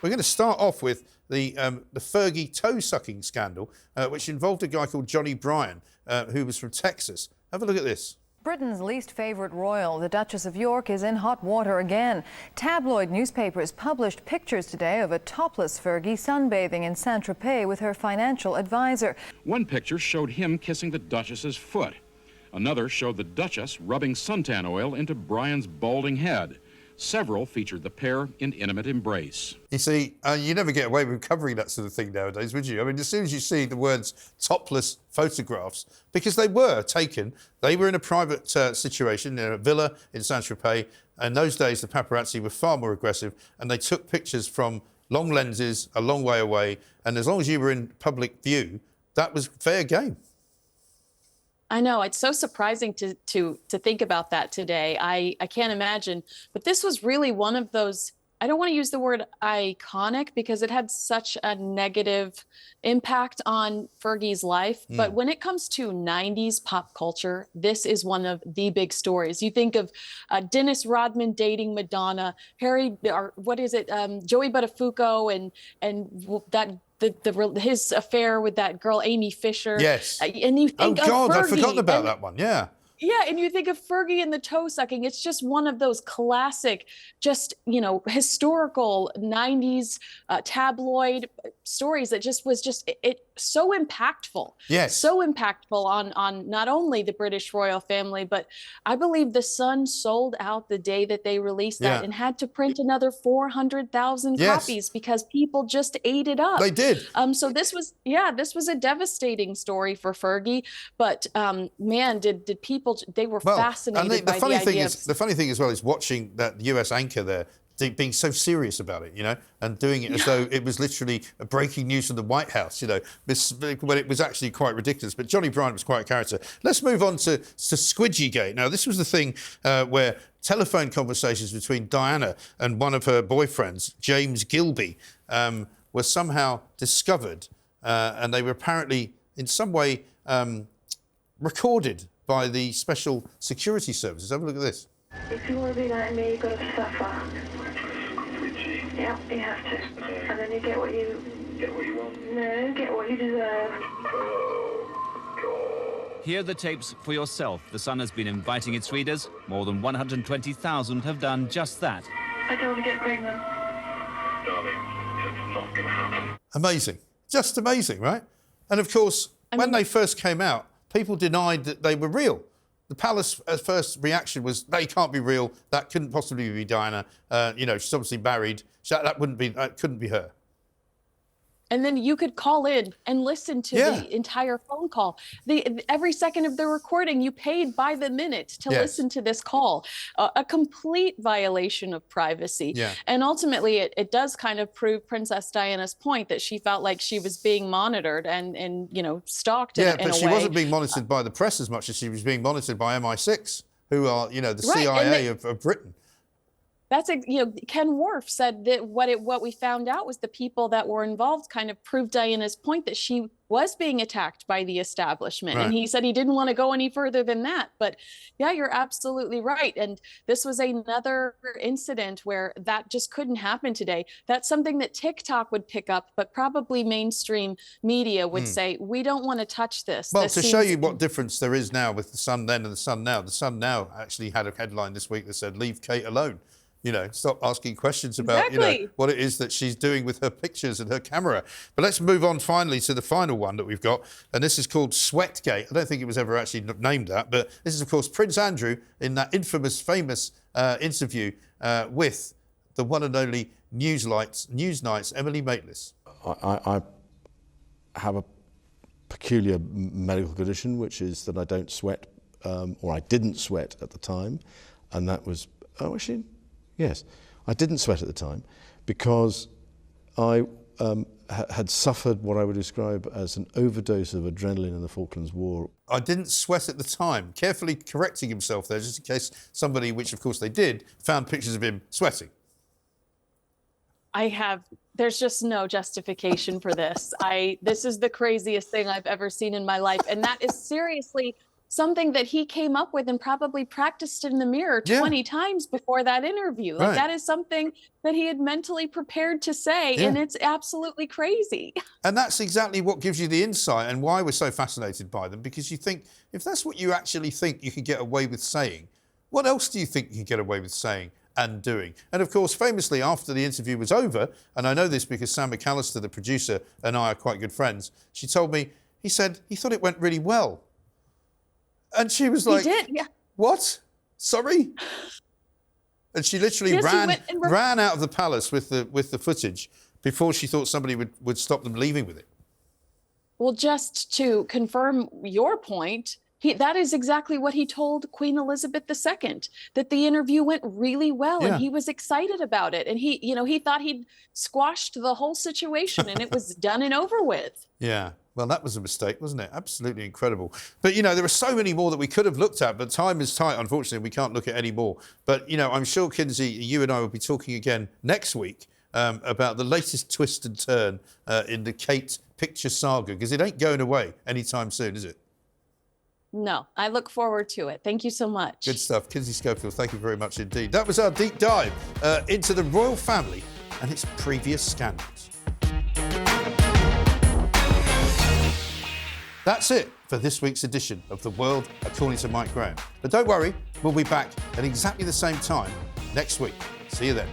We're going to start off with the Fergie ToeSucking scandal, which involved a guy called Bryan, who was from Texas. Have a look at this. Britain's least favourite royal, the Duchess of York, is in hot water again. Tabloid newspapers published pictures today of a topless Fergie sunbathing in Saint-Tropez with her financial advisor. One picture showed him kissing the Duchess's foot. Another showed the Duchess rubbing suntan oil into Bryan's balding head. Several featured the pair in intimate embrace. You see, you never get away with covering that sort of thing nowadays, would you? I mean, as soon as you see the words topless photographs, because they were taken, they were in a private situation in a villa in Saint-Tropez. In those days, the paparazzi were far more aggressive, and they took pictures from long lenses a long way away. And as long as you were in public view, that was fair game. I know, it's so surprising to think about that today. I can't imagine, but this was really one of those, I don't want to use the word iconic because it had such a negative impact on Fergie's life. But when it comes to 90s pop culture, this is one of the big stories. You think of Dennis Rodman dating Madonna, Joey Buttafuoco and that his affair with that girl Amy Fisher. Yes. And you think of God, Fergie, I've forgotten about that one. Yeah. Yeah, and you think of Fergie and the toe sucking. It's just one of those classic, just, historical 90s tabloid stories that just was it so impactful. Yes. So impactful on not only the British royal family, but I believe the Sun sold out the day that they released that and had to print another 400,000 copies because people just ate it up. They did. So this was a devastating story for Fergie, but man, did people, they were fascinated by the idea. The funny thing as well is watching that US anchor there being so serious about it, and doing it as though it was literally a breaking news from the White House, when it was actually quite ridiculous. But Bryan was quite a character. Let's move on to Squidgygate. Now, this was the thing where telephone conversations between Diana and one of her boyfriends, James Gilbey, were somehow discovered, and they were apparently in some way recorded by the special security services. Have a look at this. If you want to be like me, you've got to suffer. Yep, you have to. And then you get what you... Get what you want? No, get what you deserve. Hear the tapes for yourself. The Sun has been inviting its readers. More than 120,000 have done just that. I don't want to get pregnant. Darling, it's not going to happen. Amazing. Just amazing, right? And of course, when they first came out, people denied that they were real. The palace first reaction was, they can't be real. That couldn't possibly be Diana. She's obviously married. That couldn't be her. And then you could call in and listen to the entire phone call. Every second of the recording, you paid by the minute to listen to this call. A complete violation of privacy. Yeah. And ultimately, it does kind of prove Princess Diana's point that she felt like she was being monitored and stalked in a way. Yeah, but she wasn't being monitored by the press as much as she was being monitored by MI6, who are, the CIA of Britain. That's Ken Worf said that what we found out was the people that were involved kind of proved Diana's point that she was being attacked by the establishment. Right. And he said he didn't want to go any further than that. But yeah, you're absolutely right. And this was another incident where that just couldn't happen today. That's something that TikTok would pick up, but probably mainstream media would say, we don't want to touch this. Well, to show you what difference there is now with the Sun then and the Sun now, the Sun now actually had a headline this week that said, leave Kate alone. Stop asking questions about, what it is that she's doing with her pictures and her camera. But let's move on finally to the final one that we've got. And this is called Sweatgate. I don't think it was ever actually named that. But this is, of course, Prince Andrew in that famous interview with the one and only Newsnight's Emily Maitlis. I have a peculiar medical condition, which is that I don't sweat, or I didn't sweat at the time. And that was, yes, I didn't sweat at the time because I had suffered what I would describe as an overdose of adrenaline in the Falklands War. I didn't sweat at the time, carefully correcting himself there, just in case somebody, which of course they did, found pictures of him sweating. There's just no justification for this. This is the craziest thing I've ever seen in my life. And that is seriously something that he came up with and probably practiced in the mirror 20 times before that interview. Like that is something that he had mentally prepared to say, and it's absolutely crazy. And that's exactly what gives you the insight and why we're so fascinated by them, because you think, if that's what you actually think you can get away with saying, what else do you think you can get away with saying and doing? And of course, famously, after the interview was over, and I know this because Sam McAllister, the producer, and I are quite good friends, she told me, he said he thought it went really well. And she was like, he did, yeah. What? Sorry? And she literally ran out of the palace with the footage before she thought somebody would stop them leaving with it. Well, just to confirm your point, that is exactly what he told Queen Elizabeth II, that the interview went really well and he was excited about it. And he thought he'd squashed the whole situation and it was done and over with. Yeah. Well, that was a mistake, wasn't it? Absolutely incredible. But, you know, there are so many more that we could have looked at, but time is tight. Unfortunately, we can't look at any more. But, you know, I'm sure, Kinsey, you and I will be talking again next week about the latest twist and turn in the Kate picture saga, because it ain't going away anytime soon, is it? No, I look forward to it. Thank you so much. Good stuff. Kinsey Schofield, thank you very much indeed. That was our deep dive into the royal family and its previous scandals. That's it for this week's edition of The World According to Mike Graham. But don't worry, we'll be back at exactly the same time next week. See you then.